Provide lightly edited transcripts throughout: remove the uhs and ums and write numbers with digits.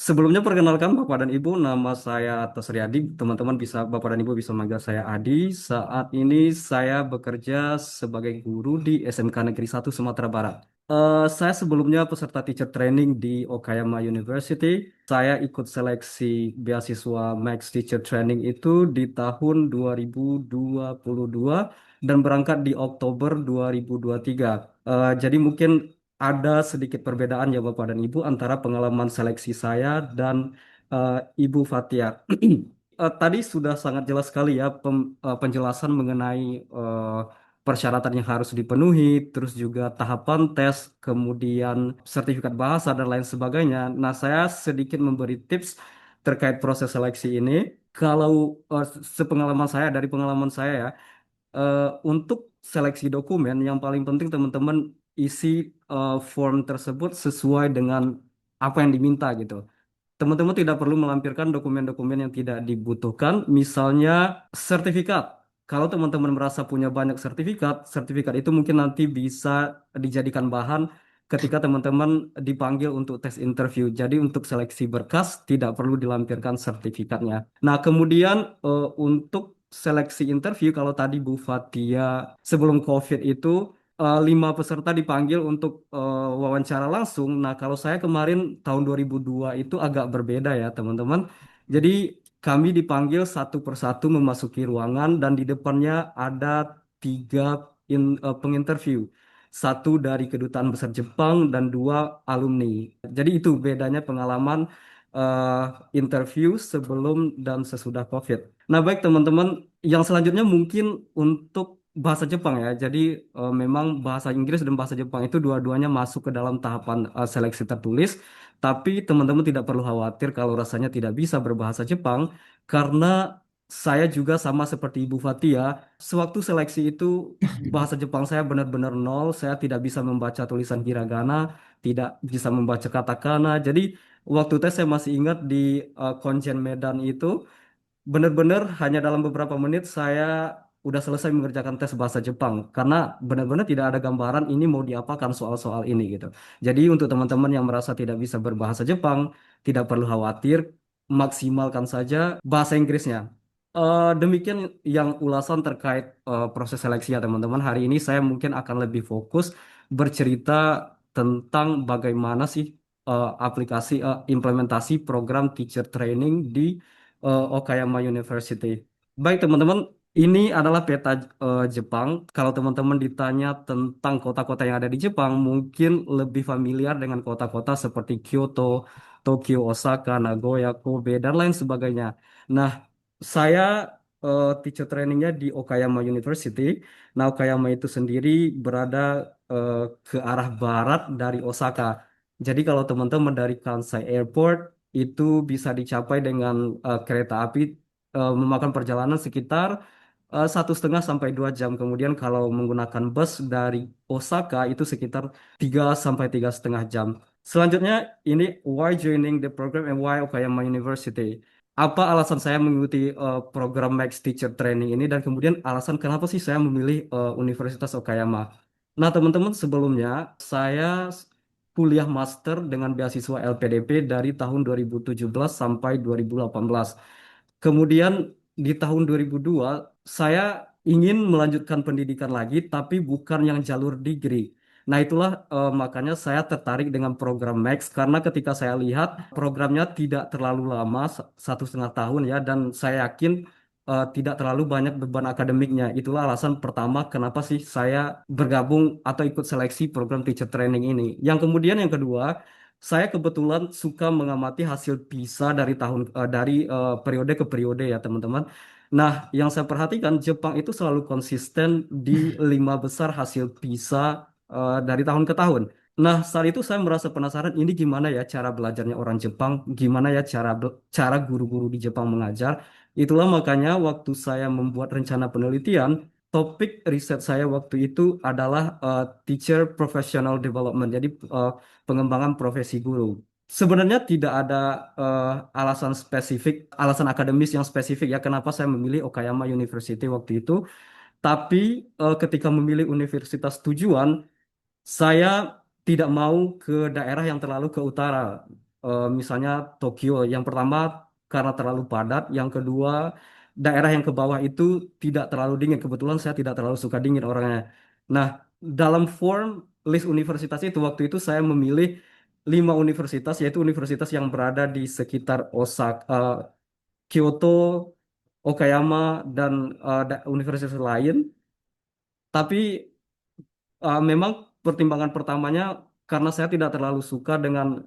Sebelumnya perkenalkan Bapak dan Ibu, nama saya Tasriadi. Teman-teman bisa, Bapak dan Ibu bisa manggil saya Adi. Saat ini saya bekerja sebagai guru di SMK Negeri 1 Sumatera Barat. Saya sebelumnya peserta teacher training di Okayama University. Saya ikut seleksi beasiswa Max Teacher Training itu di tahun 2022 dan berangkat di Oktober 2023. Jadi mungkin ada sedikit perbedaan ya Bapak dan Ibu antara pengalaman seleksi saya dan Ibu Fatia. Tadi sudah sangat jelas sekali ya penjelasan mengenai persyaratan yang harus dipenuhi, terus juga tahapan tes, kemudian sertifikat bahasa dan lain sebagainya. Nah, saya sedikit memberi tips terkait proses seleksi ini. Kalau sepengalaman saya, dari pengalaman saya ya, untuk seleksi dokumen yang paling penting teman-teman isi form tersebut sesuai dengan apa yang diminta gitu. Teman-teman tidak perlu melampirkan dokumen-dokumen yang tidak dibutuhkan, misalnya sertifikat. Kalau teman-teman merasa punya banyak sertifikat, sertifikat itu mungkin nanti bisa dijadikan bahan ketika teman-teman dipanggil untuk tes interview. Jadi untuk seleksi berkas tidak perlu dilampirkan sertifikatnya. Nah, kemudian untuk seleksi interview, kalau tadi Bu Fatia sebelum COVID itu 5 peserta dipanggil untuk wawancara langsung. Nah, kalau saya kemarin tahun 2002 itu agak berbeda ya, teman-teman. Jadi kami dipanggil satu persatu memasuki ruangan dan di depannya ada 3 penginterview. Satu dari Kedutaan Besar Jepang dan 2 alumni. Jadi itu bedanya pengalaman eh, interview sebelum dan sesudah COVID. Nah, baik teman-teman, yang selanjutnya mungkin untuk bahasa Jepang ya. Jadi memang bahasa Inggris dan bahasa Jepang itu dua-duanya masuk ke dalam tahapan seleksi tertulis. Tapi teman-teman tidak perlu khawatir kalau rasanya tidak bisa berbahasa Jepang karena saya juga sama seperti Ibu Fatia. Sewaktu seleksi itu bahasa Jepang saya benar-benar nol. Saya tidak bisa membaca tulisan hiragana, tidak bisa membaca katakana. Jadi waktu tes saya masih ingat di Konjen Medan itu. Benar-benar hanya dalam beberapa menit saya udah selesai mengerjakan tes bahasa Jepang karena benar-benar tidak ada gambaran ini mau diapakan soal-soal ini gitu. Jadi untuk teman-teman yang merasa tidak bisa berbahasa Jepang, tidak perlu khawatir, maksimalkan saja bahasa Inggrisnya. Demikian yang ulasan terkait proses seleksi ya teman-teman. Hari ini saya mungkin akan lebih fokus bercerita tentang bagaimana sih aplikasi implementasi program teacher training di Okayama University. Baik teman-teman, ini adalah peta Jepang. Kalau teman-teman ditanya tentang kota-kota yang ada di Jepang, mungkin lebih familiar dengan kota-kota seperti Kyoto, Tokyo, Osaka, Nagoya, Kobe, dan lain sebagainya. Nah, saya teacher trainingnya di Okayama University. Nah, Okayama itu sendiri berada eh, ke arah barat dari Osaka. Jadi kalau teman-teman dari Kansai Airport itu bisa dicapai dengan kereta api memakan perjalanan sekitar 1,5 sampai 2 jam. Kemudian kalau menggunakan bus dari Osaka itu sekitar 3 sampai 3,5 jam. Selanjutnya ini why joining the program and why Okayama University. Apa alasan saya mengikuti program Max Teacher Training ini dan kemudian alasan kenapa sih saya memilih Universitas Okayama. Nah, teman-teman sebelumnya saya kuliah master dengan beasiswa LPDP dari tahun 2017 sampai 2018. Kemudian di tahun 2002 saya ingin melanjutkan pendidikan lagi tapi bukan yang jalur degree. Nah, itulah makanya saya tertarik dengan program Max karena ketika saya lihat programnya tidak terlalu lama, 1,5 tahun ya, dan saya yakin tidak terlalu banyak beban akademiknya. Itulah alasan pertama kenapa sih saya bergabung atau ikut seleksi program teacher training ini. Yang kemudian yang kedua, saya kebetulan suka mengamati hasil PISA dari periode ke periode ya teman-teman. Nah, yang saya perhatikan Jepang itu selalu konsisten di 5 besar hasil PISA dari tahun ke tahun. Nah, saat itu saya merasa penasaran ini gimana ya cara belajarnya orang Jepang, gimana ya cara guru-guru di Jepang mengajar. Itulah makanya waktu saya membuat rencana penelitian, topik riset saya waktu itu adalah teacher professional development. Jadi pengembangan profesi guru. Sebenarnya tidak ada alasan spesifik, alasan akademis yang spesifik ya kenapa saya memilih Okayama University waktu itu. Tapi ketika memilih universitas tujuan, saya tidak mau ke daerah yang terlalu ke utara. misalnya Tokyo. Yang pertama karena terlalu padat, yang kedua daerah yang ke bawah itu tidak terlalu dingin. Kebetulan saya tidak terlalu suka dingin orangnya. Nah, dalam form list universitas itu waktu itu saya memilih 5 universitas, yaitu universitas yang berada di sekitar Osaka, Kyoto, Okayama, dan universitas lain. Tapi memang pertimbangan pertamanya karena saya tidak terlalu suka dengan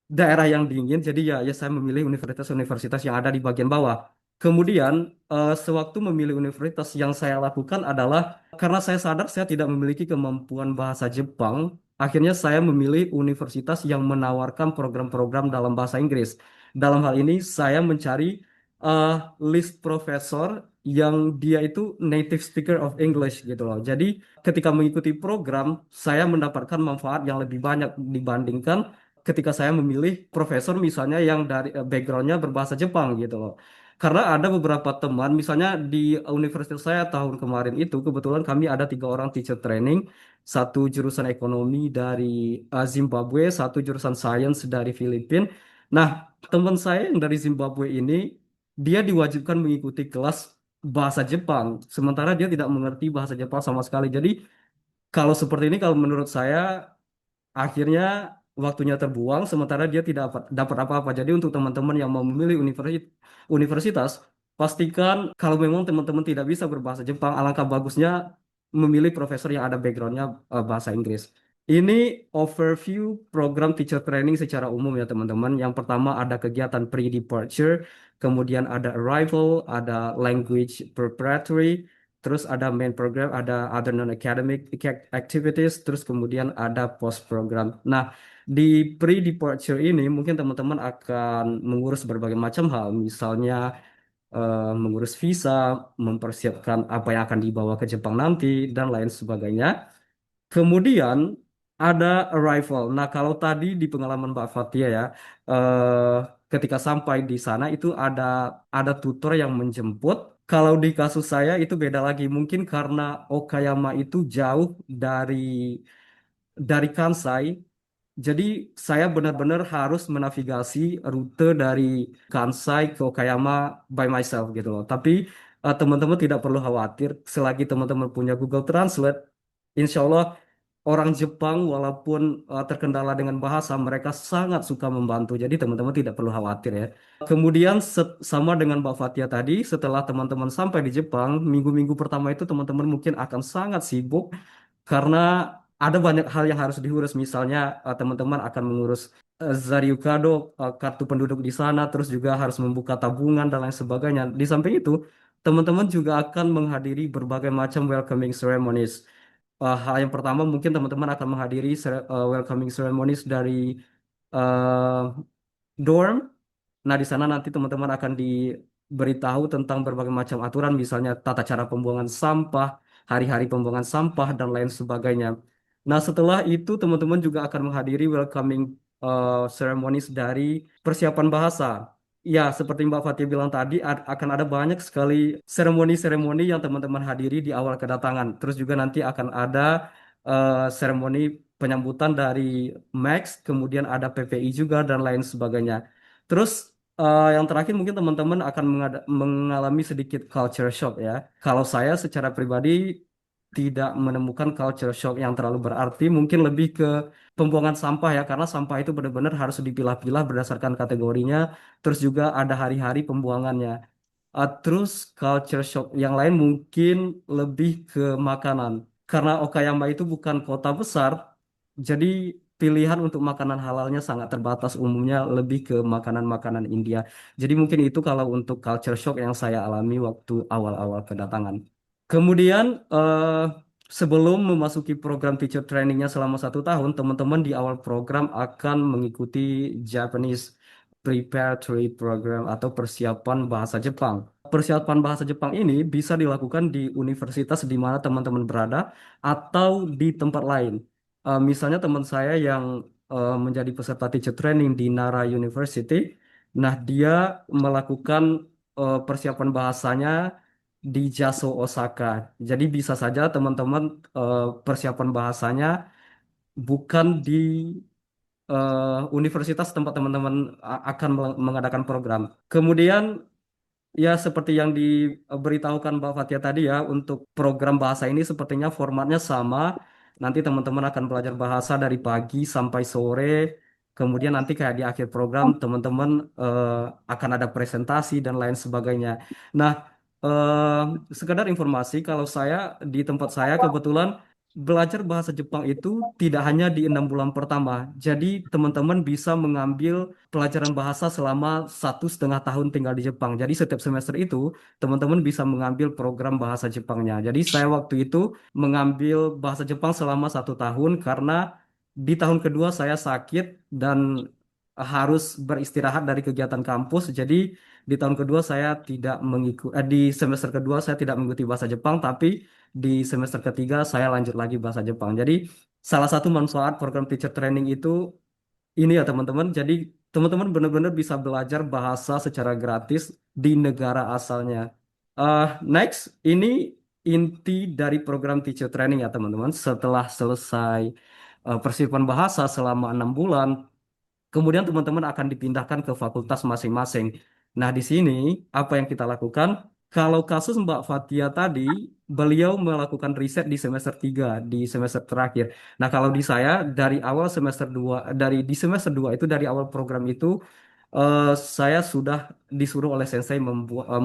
daerah yang dingin, jadi ya saya memilih universitas-universitas yang ada di bagian bawah. Kemudian sewaktu memilih universitas yang saya lakukan adalah karena saya sadar saya tidak memiliki kemampuan bahasa Jepang, akhirnya saya memilih universitas yang menawarkan program-program dalam bahasa Inggris. Dalam hal ini saya mencari eh, list profesor yang dia itu native speaker of English gitu loh. Jadi ketika mengikuti program, saya mendapatkan manfaat yang lebih banyak dibandingkan ketika saya memilih profesor misalnya yang dari backgroundnya berbahasa Jepang gitu loh. Karena ada beberapa teman, misalnya di universitas saya tahun kemarin itu kebetulan kami ada 3 orang teacher training, satu jurusan ekonomi dari Zimbabwe, satu jurusan sains dari Filipina. Nah, teman saya yang dari Zimbabwe ini dia diwajibkan mengikuti kelas bahasa Jepang, sementara dia tidak mengerti bahasa Jepang sama sekali. Jadi kalau seperti ini, kalau menurut saya akhirnya waktunya terbuang sementara dia tidak dapat apa-apa. Jadi untuk teman-teman yang mau memilih universitas, pastikan kalau memang teman-teman tidak bisa berbahasa Jepang, alangkah bagusnya memilih profesor yang ada backgroundnya bahasa Inggris. Ini overview program teacher training secara umum ya teman-teman. Yang pertama ada kegiatan pre-departure, kemudian ada arrival, ada language preparatory, terus ada main program, ada other non-academic activities, terus kemudian ada post program. Nah, di pre-departure ini mungkin teman-teman akan mengurus berbagai macam hal, misalnya mengurus visa, mempersiapkan apa yang akan dibawa ke Jepang nanti, dan lain sebagainya. Kemudian ada arrival. Nah, kalau tadi di pengalaman Mbak Fatia ya, eh, ketika sampai di sana itu ada tutor yang menjemput. Kalau di kasus saya itu beda lagi. Mungkin karena Okayama itu jauh dari Kansai, jadi saya benar-benar harus menavigasi rute dari Kansai ke Okayama by myself gitu loh. Tapi teman-teman tidak perlu khawatir, selagi teman-teman punya Google Translate, insya Allah orang Jepang walaupun terkendala dengan bahasa, mereka sangat suka membantu. Jadi teman-teman tidak perlu khawatir ya. Kemudian sama dengan Mbak Fatia tadi, setelah teman-teman sampai di Jepang, minggu-minggu pertama itu teman-teman mungkin akan sangat sibuk karena ada banyak hal yang harus diurus. Misalnya teman-teman akan mengurus Zaryukado, kartu penduduk di sana, terus juga harus membuka tabungan dan lain sebagainya. Di samping itu, teman-teman juga akan menghadiri berbagai macam welcoming ceremonies. Hal yang pertama mungkin teman-teman akan menghadiri welcoming ceremonies dari eh, dorm. Nah, di sana nanti teman-teman akan diberitahu tentang berbagai macam aturan, misalnya tata cara pembuangan sampah, hari-hari pembuangan sampah, dan lain sebagainya. Nah, setelah itu teman-teman juga akan menghadiri welcoming ceremonies dari persiapan bahasa. Ya, seperti Mbak Fatih bilang tadi, akan ada banyak sekali seremoni-seremoni yang teman-teman hadiri di awal kedatangan. Terus juga nanti akan ada seremoni penyambutan dari Max, kemudian ada PPI juga, dan lain sebagainya. Terus yang terakhir mungkin teman-teman akan mengalami sedikit culture shock ya. Kalau saya secara pribadi tidak menemukan culture shock yang terlalu berarti, mungkin lebih ke pembuangan sampah ya, karena sampah itu benar-benar harus dipilah-pilah berdasarkan kategorinya, terus juga ada hari-hari pembuangannya. Terus culture shock yang lain mungkin lebih ke makanan. Karena Okayama itu bukan kota besar, jadi pilihan untuk makanan halalnya sangat terbatas, umumnya lebih ke makanan-makanan India. Jadi mungkin itu kalau untuk culture shock yang saya alami waktu awal-awal kedatangan. Kemudian sebelum memasuki program teacher trainingnya selama 1 tahun, teman-teman di awal program akan mengikuti Japanese Preparatory Program atau persiapan bahasa Jepang. Persiapan bahasa Jepang ini bisa dilakukan di universitas di mana teman-teman berada atau di tempat lain. Misalnya teman saya yang menjadi peserta teacher training di Nara University, nah dia melakukan persiapan bahasanya di Jaso Osaka. Jadi bisa saja teman-teman persiapan bahasanya bukan di universitas tempat teman-teman akan mengadakan program. Kemudian ya, seperti yang diberitahukan Mbak Fatia tadi ya, untuk program bahasa ini sepertinya formatnya sama. Nanti teman-teman akan belajar bahasa dari pagi sampai sore. Kemudian nanti kayak di akhir program teman-teman akan ada presentasi dan lain sebagainya. Nah, eh, sekedar informasi kalau saya di tempat saya kebetulan belajar bahasa Jepang itu tidak hanya di 6 bulan pertama. Jadi teman-teman bisa mengambil pelajaran bahasa selama 1,5 tahun tinggal di Jepang. Jadi setiap semester itu teman-teman bisa mengambil program bahasa Jepangnya. Jadi saya waktu itu mengambil bahasa Jepang selama 1 tahun karena di tahun kedua saya sakit dan harus beristirahat dari kegiatan kampus. Jadi di tahun kedua saya tidak mengikuti, di semester kedua saya tidak mengikuti bahasa Jepang, tapi di semester ketiga saya lanjut lagi bahasa Jepang. Jadi salah satu manfaat program teacher training itu ini ya teman-teman, jadi teman-teman benar-benar bisa belajar bahasa secara gratis di negara asalnya. Next, ini inti dari program teacher training ya teman-teman. Setelah selesai persiapan bahasa selama 6 bulan, kemudian teman-teman akan dipindahkan ke fakultas masing-masing. Nah, di sini apa yang kita lakukan? Kalau kasus Mbak Fatia tadi, beliau melakukan riset di semester 3, di semester terakhir. Nah, kalau di saya dari awal semester 2, dari di semester 2 itu dari awal program itu eh, saya sudah disuruh oleh sensei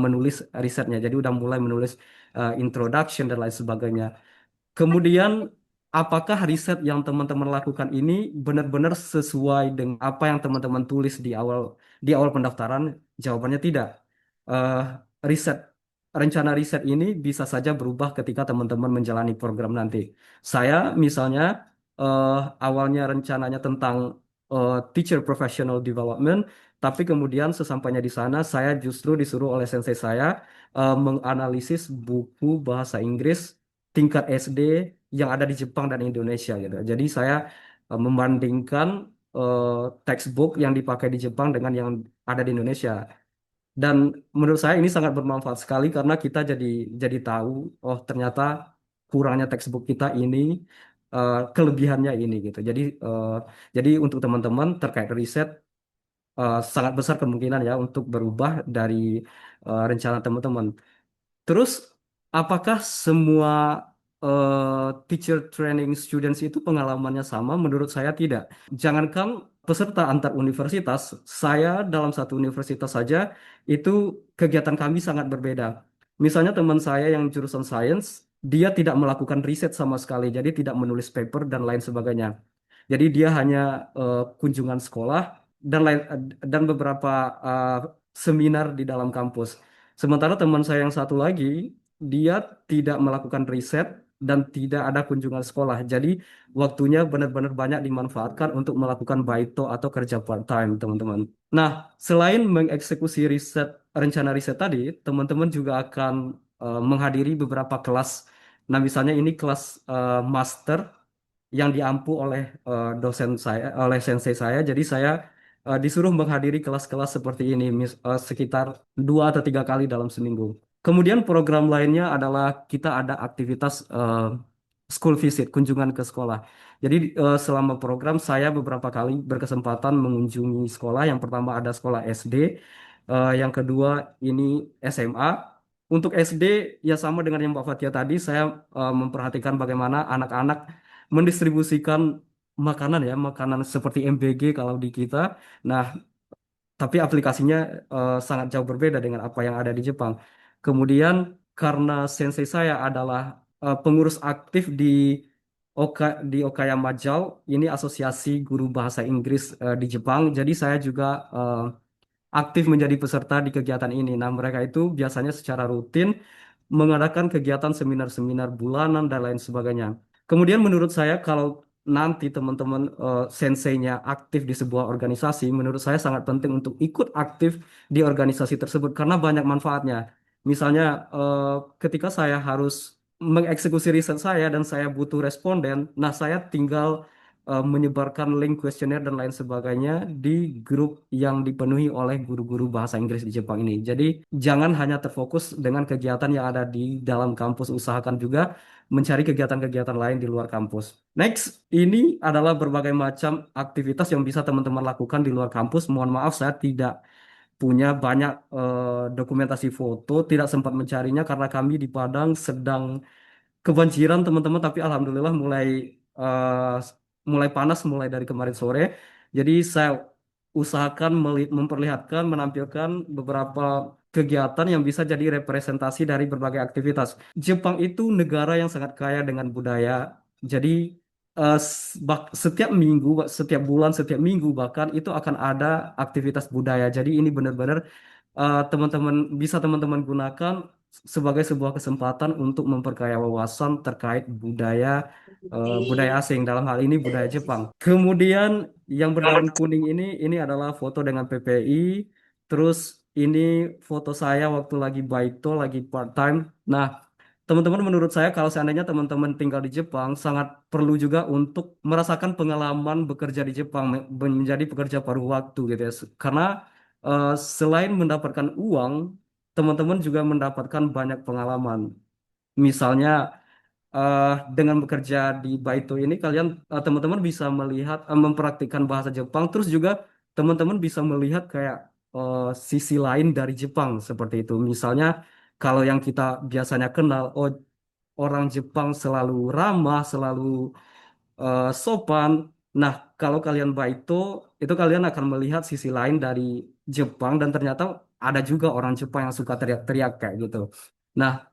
menulis risetnya. Jadi udah mulai menulis introduction dan lain sebagainya. Kemudian, apakah riset yang teman-teman lakukan ini benar-benar sesuai dengan apa yang teman-teman tulis di awal pendaftaran? Jawabannya tidak. Eh, riset Rencana riset ini bisa saja berubah ketika teman-teman menjalani program nanti. Saya misalnya eh, awalnya rencananya tentang teacher professional development, tapi kemudian sesampainya di sana saya justru disuruh oleh sensei saya menganalisis buku bahasa Inggris tingkat SD yang ada di Jepang dan Indonesia gitu. Jadi saya membandingkan eh, textbook yang dipakai di Jepang dengan yang ada di Indonesia. Dan menurut saya ini sangat bermanfaat sekali karena kita jadi tahu, oh ternyata kurangnya textbook kita ini, kelebihannya ini gitu. Jadi untuk teman-teman terkait riset sangat besar kemungkinan ya untuk berubah dari rencana teman-teman. Terus, apakah semua teacher training students itu pengalamannya sama? Menurut saya tidak. Jangankan peserta antar universitas, saya dalam satu universitas saja itu kegiatan kami sangat berbeda. Misalnya teman saya yang jurusan sains, dia tidak melakukan riset sama sekali, jadi tidak menulis paper dan lain sebagainya. Jadi dia hanya kunjungan sekolah dan beberapa eh, seminar di dalam kampus. Sementara teman saya yang satu lagi, dia tidak melakukan riset dan tidak ada kunjungan sekolah. Jadi waktunya benar-benar banyak dimanfaatkan untuk melakukan baito atau kerja part-time, teman-teman. Nah, selain mengeksekusi rencana riset tadi, teman-teman juga akan menghadiri beberapa kelas. Nah, misalnya ini kelas master yang diampu oleh dosen saya, oleh sensei saya. Jadi saya disuruh menghadiri kelas-kelas seperti ini sekitar 2 atau 3 kali dalam seminggu. Kemudian program lainnya adalah kita ada aktivitas school visit, kunjungan ke sekolah. Jadi selama program saya beberapa kali berkesempatan mengunjungi sekolah. Yang pertama ada sekolah SD, yang kedua ini SMA. Untuk SD ya sama dengan yang Mbak Fatia tadi, saya memperhatikan bagaimana anak-anak mendistribusikan makanan ya, makanan seperti MBG kalau di kita. Nah, tapi aplikasinya sangat jauh berbeda dengan apa yang ada di Jepang. Kemudian karena sensei saya adalah pengurus aktif di Okayama JAL, ini Asosiasi Guru Bahasa Inggris di Jepang. Jadi saya juga aktif menjadi peserta di kegiatan ini. Nah, mereka itu biasanya secara rutin mengadakan kegiatan seminar-seminar bulanan dan lain sebagainya. Kemudian menurut saya kalau nanti teman-teman senseinya aktif di sebuah organisasi, menurut saya sangat penting untuk ikut aktif di organisasi tersebut karena banyak manfaatnya. Misalnya ketika saya harus mengeksekusi riset saya dan saya butuh responden, nah saya tinggal menyebarkan link kuesioner dan lain sebagainya di grup yang dipenuhi oleh guru-guru bahasa Inggris di Jepang ini. Jadi jangan hanya terfokus dengan kegiatan yang ada di dalam kampus, usahakan juga mencari kegiatan-kegiatan lain di luar kampus. Next, ini adalah berbagai macam aktivitas yang bisa teman-teman lakukan di luar kampus. Mohon maaf, saya tidak punya banyak dokumentasi foto, tidak sempat mencarinya karena kami di Padang sedang kebanjiran teman-teman, tapi alhamdulillah mulai panas mulai dari kemarin sore. Jadi saya usahakan memperlihatkan, menampilkan beberapa kegiatan yang bisa jadi representasi dari berbagai aktivitas. Jepang itu negara yang sangat kaya dengan budaya. Jadi setiap minggu, setiap bulan, setiap minggu bahkan itu akan ada aktivitas budaya. Jadi ini benar-benar teman-teman bisa teman-teman gunakan sebagai sebuah kesempatan untuk memperkaya wawasan terkait budaya asing, dalam hal ini budaya Jepang. Kemudian yang berdaun kuning ini adalah foto dengan PPI. Terus ini foto saya waktu lagi baito, lagi part time. Nah, teman-teman, menurut saya kalau seandainya teman-teman tinggal di Jepang, sangat perlu juga untuk merasakan pengalaman bekerja di Jepang, menjadi pekerja paruh waktu gitu ya. Karena selain mendapatkan uang, teman-teman juga mendapatkan banyak pengalaman. Misalnya eh, dengan bekerja di Baito ini, kalian teman-teman bisa melihat, mempraktikkan bahasa Jepang, terus juga teman-teman bisa melihat kayak eh, sisi lain dari Jepang seperti itu. Misalnya kalau yang kita biasanya kenal, oh, orang Jepang selalu ramah, selalu sopan. Nah, kalau kalian baito, itu kalian akan melihat sisi lain dari Jepang dan ternyata ada juga orang Jepang yang suka teriak-teriak kayak gitu. Nah,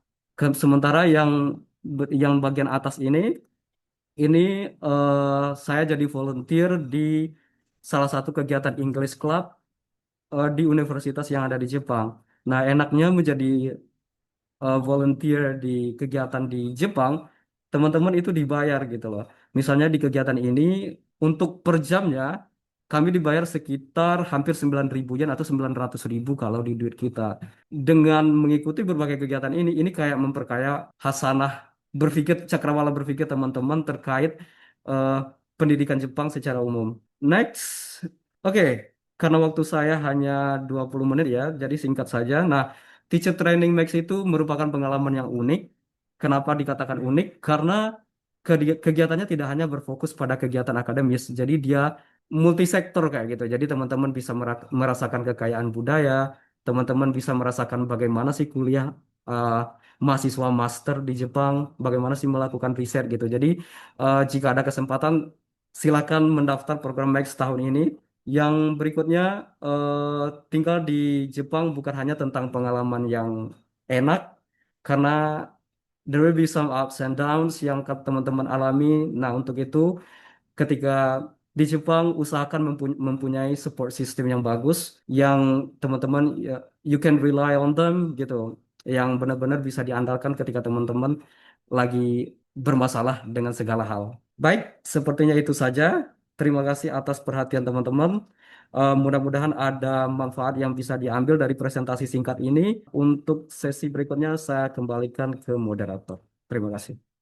sementara yang bagian atas ini saya jadi volunteer di salah satu kegiatan English Club di universitas yang ada di Jepang. Nah, enaknya menjadi volunteer di kegiatan di Jepang, teman-teman itu dibayar gitu loh. Misalnya di kegiatan ini untuk per jamnya kami dibayar sekitar hampir 9.000 yen atau 900.000 kalau di duit kita. Dengan mengikuti berbagai kegiatan ini kayak memperkaya hasanah berpikir, cakrawala berpikir teman-teman terkait eh, pendidikan Jepang secara umum. Next, oke, karena waktu saya hanya 20 menit ya, jadi singkat saja. Nah, Teacher Training Max itu merupakan pengalaman yang unik. Kenapa dikatakan unik? Karena kegiatannya tidak hanya berfokus pada kegiatan akademis, jadi dia multisektor kayak gitu. Jadi teman-teman bisa merasakan kekayaan budaya, teman-teman bisa merasakan bagaimana sih kuliah uh, mahasiswa master di Jepang, bagaimana sih melakukan riset gitu. Jadi jika ada kesempatan, silakan mendaftar program Max tahun ini. Yang berikutnya, tinggal di Jepang bukan hanya tentang pengalaman yang enak, karena there will be some ups and downs yang teman-teman alami. Nah, untuk itu, ketika di Jepang, usahakan mempunyai support system yang bagus, yang teman-teman you can rely on them gitu, yang benar-benar bisa diandalkan ketika teman-teman lagi bermasalah dengan segala hal. Baik, sepertinya itu saja. Terima kasih atas perhatian teman-teman. Mudah-mudahan ada manfaat yang bisa diambil dari presentasi singkat ini. Untuk sesi berikutnya, saya kembalikan ke moderator. Terima kasih.